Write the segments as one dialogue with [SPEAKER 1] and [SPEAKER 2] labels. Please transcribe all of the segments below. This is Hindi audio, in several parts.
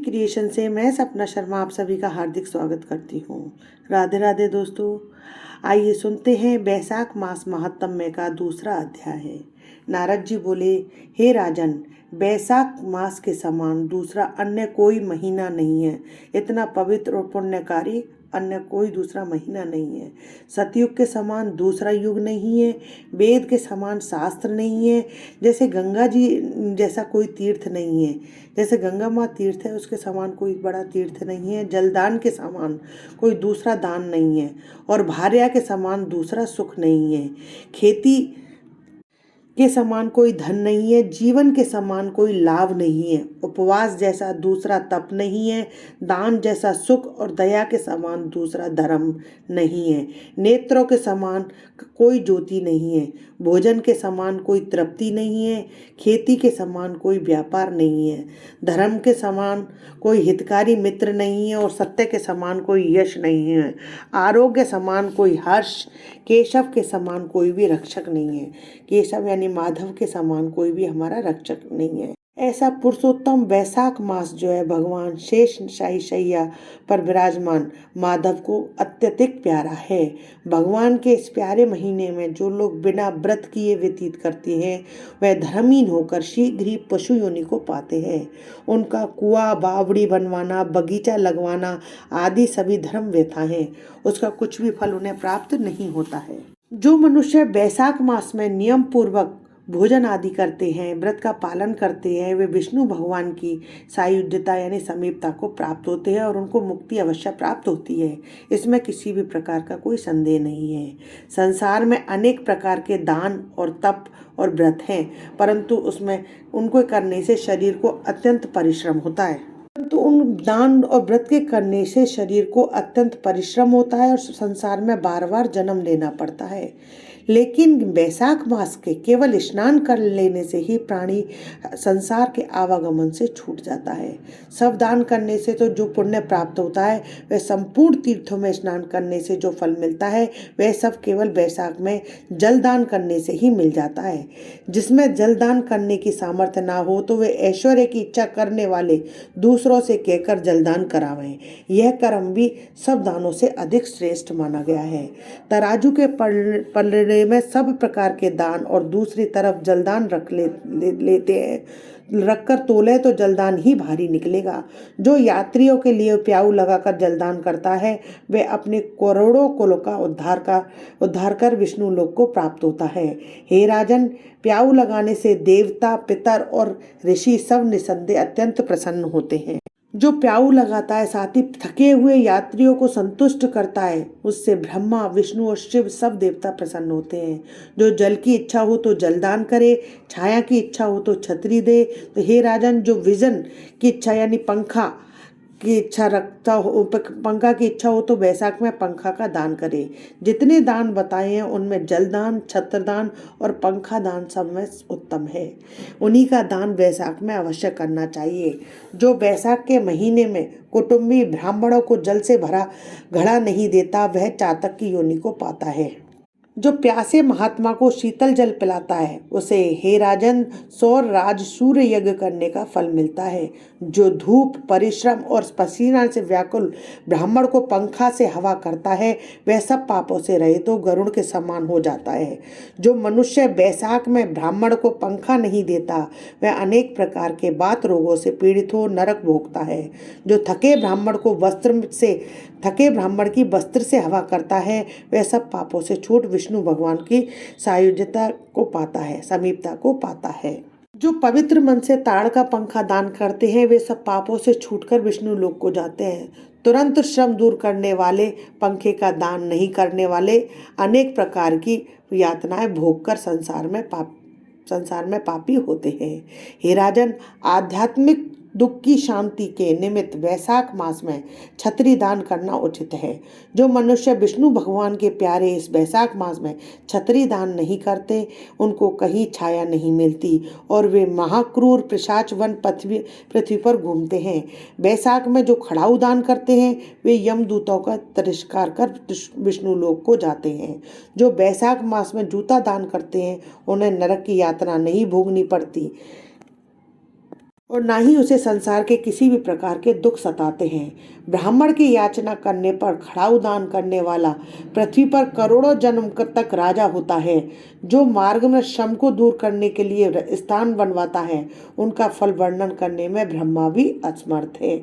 [SPEAKER 1] क्रिएशन से मैं सपना शर्मा आप सभी का हार्दिक स्वागत करती हूँ। राधे राधे दोस्तों। आइए सुनते हैं बैसाख मास महात्म्य का दूसरा अध्याय है। नारद जी बोले, हे राजन, बैसाख मास के समान दूसरा अन्य कोई महीना नहीं है। इतना पवित्र और पुण्यकारी अन्य कोई दूसरा महीना नहीं है। सतयुग के समान दूसरा युग नहीं है। वेद के समान शास्त्र नहीं है। जैसे गंगा जी जैसा कोई तीर्थ नहीं है। जैसे गंगा माँ तीर्थ है, उसके समान कोई बड़ा तीर्थ नहीं है। जलदान के समान कोई दूसरा दान नहीं है और भार्या के समान दूसरा सुख नहीं है। खेती के समान कोई धन नहीं है। जीवन के समान कोई लाभ नहीं है। उपवास जैसा दूसरा तप नहीं है। दान जैसा सुख और दया के समान दूसरा धर्म नहीं है। नेत्रों के समान कोई ज्योति नहीं है। भोजन के समान कोई तृप्ति नहीं है। खेती के समान कोई व्यापार नहीं है। धर्म के समान कोई हितकारी मित्र नहीं है और सत्य के समान कोई यश नहीं है। आरोग्य समान कोई हर्ष, केशव के समान कोई भी रक्षक नहीं है। केशव यानी माधव के समान कोई भी हमारा रक्षक नहीं है। ऐसा पुरुषोत्तम बैसाख मास जो है, भगवान शेष शाही शैया पर विराजमान माधव को अत्यधिक प्यारा है। भगवान के इस प्यारे महीने में जो लोग बिना व्रत किए व्यतीत करते हैं, वह धर्महीन होकर शीघ्र ही पशु योनि को पाते हैं। उनका कुआं बावड़ी बनवाना, बगीचा लगवाना आदि सभी धर्म व्यथा हैं। उसका कुछ भी फल उन्हें प्राप्त नहीं होता है। जो मनुष्य बैसाख मास में नियम पूर्वक भोजन आदि करते हैं, व्रत का पालन करते हैं, वे विष्णु भगवान की सायुज्यता यानी समीपता को प्राप्त होते हैं और उनको मुक्ति अवश्य प्राप्त होती है। इसमें किसी भी प्रकार का कोई संदेह नहीं है। संसार में अनेक प्रकार के दान और तप और व्रत हैं, परंतु उसमें उनको करने से शरीर को अत्यंत परिश्रम होता है। परंतु उन दान और व्रत के करने से शरीर को अत्यंत परिश्रम होता है और संसार में बार बार जन्म लेना पड़ता है। लेकिन बैसाख मास के केवल स्नान कर लेने से ही प्राणी संसार के आवागमन से छूट जाता है। सब दान करने से तो जो पुण्य प्राप्त होता है, वह संपूर्ण तीर्थों में स्नान करने से जो फल मिलता है, वह सब केवल बैसाख में जल दान करने से ही मिल जाता है। जिसमें जल दान करने की सामर्थ्य ना हो तो वे ऐश्वर्य की इच्छा करने वाले दूसरों से कहकर जलदान करावें। यह कर्म भी सब दानों से अधिक श्रेष्ठ माना गया है। तराजू के पलड़े में सब प्रकार के दान और दूसरी तरफ जलदान लेते हैं। रखकर तोले तो जलदान ही भारी निकलेगा। जो यात्रियों के लिए प्याऊ लगाकर जलदान करता है, वह अपने करोड़ों कुलों का उद्धार कर विष्णु लोक को प्राप्त होता है। हे राजन, प्याऊ लगाने से देवता, पितर और ऋषि सब निसंदेह अत्यंत प्रसन्न होते हैं। जो प्याऊ लगाता है, साथ ही थके हुए यात्रियों को संतुष्ट करता है, उससे ब्रह्मा, विष्णु और शिव सब देवता प्रसन्न होते हैं। जो जल की इच्छा हो तो जलदान करे, छाया की इच्छा हो तो छतरी दे। तो हे राजन, जो विजन की इच्छा यानी पंखा की इच्छा रखता हो, पंखा की इच्छा हो तो बैसाख में पंखा का दान करे। जितने दान बताए हैं उनमें जलदान, छत्रदान और पंखा दान सब में उत्तम है। उन्हीं का दान बैसाख में अवश्य करना चाहिए। जो बैसाख के महीने में कुटुंबी ब्राह्मणों को जल से भरा घड़ा नहीं देता, वह चातक की योनि को पाता है। जो प्यासे महात्मा को शीतल जल पिलाता है, उसे हे राजन सौर राज सूर्य यज्ञ करने का फल मिलता है। जो धूप, परिश्रम और पसीना से व्याकुल ब्राह्मण को पंखा से हवा करता है, वह सब पापों से रहित तो गरुड़ के समान हो जाता है। जो मनुष्य बैसाख में ब्राह्मण को पंखा नहीं देता, वह अनेक प्रकार के बात रोगों से पीड़ित हो नरक भोगता है। जो थके ब्राह्मण की वस्त्र से हवा करता है, वह सब पापों से छूट विष्णु भगवान की सायुज्यता को पाता है, समीपता को पाता है। जो पवित्र मन से ताड़ का पंखा दान करते हैं, वे सब पापों से छूटकर विष्णु लोक को जाते हैं। तुरंत श्रम दूर करने वाले पंखे का दान नहीं करने वाले अनेक प्रकार की यातनाएं भोगकर संसार में पापी होते हैं। हे राजन, आध्यात्मिक दुख की शांति के निमित्त बैसाख मास में छतरी दान करना उचित है। जो मनुष्य विष्णु भगवान के प्यारे इस बैसाख मास में छतरी दान नहीं करते, उनको कहीं छाया नहीं मिलती और वे महाक्रूर पिशाच वन पृथ्वी पर घूमते हैं। बैसाख में जो खड़ाऊ दान करते हैं, वे यमदूतों का तिरस्कार कर विष्णु लोक को जाते हैं। जो बैसाख मास में जूता दान करते हैं, उन्हें नरक की यातना नहीं भोगनी पड़ती। और ना ही उसे संसार के किसी भी प्रकार के दुख सताते हैं। ब्राह्मण की याचना करने पर खड़ाऊ दान करने वाला पृथ्वी पर करोड़ों जन्म तक राजा होता है। जो मार्ग में श्रम को दूर करने के लिए स्थान बनवाता है, उनका फल वर्णन करने में ब्रह्मा भी असमर्थ है।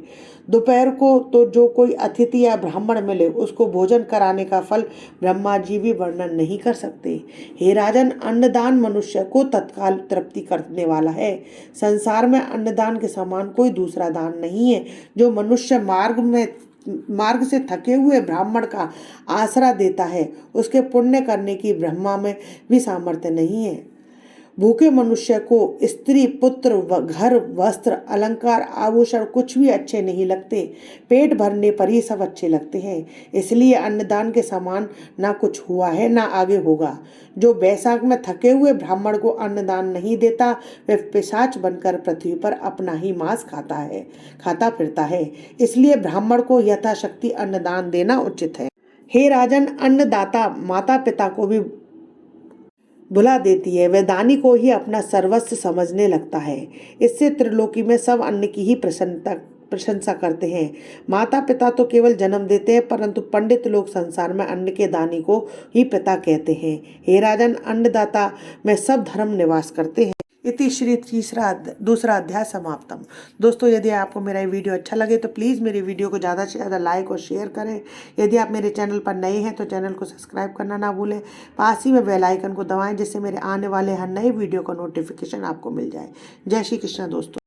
[SPEAKER 1] दोपहर को तो जो कोई अतिथि या ब्राह्मण मिले, उसको भोजन कराने का फल ब्रह्मा जी भी वर्णन नहीं कर सकते। हे राजन, अन्नदान मनुष्य को तत्काल तृप्ति करने वाला है। संसार में अन्नदान के समान कोई दूसरा दान नहीं है। जो मनुष्य मार्ग से थके हुए ब्राह्मण का आसरा देता है, उसके पुण्य करने की ब्रह्मा में भी सामर्थ्य नहीं है। भूखे मनुष्य को स्त्री, पुत्र, घर, वस्त्र, अलंकार, आभूषण कुछ भी अच्छे नहीं लगते। पेट भरने पर ही सब अच्छे लगते हैं। इसलिए अन्नदान के समान ना कुछ हुआ है, ना आगे होगा। जो बैसाख में थके हुए ब्राह्मण को अन्नदान नहीं देता, वह पिशाच बनकर पृथ्वी पर अपना ही मांस खाता फिरता है। इसलिए ब्राह्मण को यथाशक्ति अन्नदान देना उचित है। हे राजन, अन्नदाता माता पिता को भी भुला देती है। वह दानी को ही अपना सर्वस्व समझने लगता है। इससे त्रिलोकी में सब अन्न की ही प्रशंसा करते हैं। माता पिता तो केवल जन्म देते हैं, परंतु पंडित लोग संसार में अन्न के दानी को ही पिता कहते हैं। हे राजन, अन्नदाता में सब धर्म निवास करते हैं। इति श्री दूसरा अध्याय समाप्तम। दोस्तों, यदि आपको मेरा ये वीडियो अच्छा लगे तो प्लीज़ मेरे वीडियो को ज़्यादा से ज़्यादा लाइक और शेयर करें। यदि आप मेरे चैनल पर नए हैं तो चैनल को सब्सक्राइब करना ना भूलें। पास ही में बेल आइकन को दबाएं, जिससे मेरे आने वाले हर नए वीडियो का नोटिफिकेशन आपको मिल जाए। जय श्री कृष्ण दोस्तों।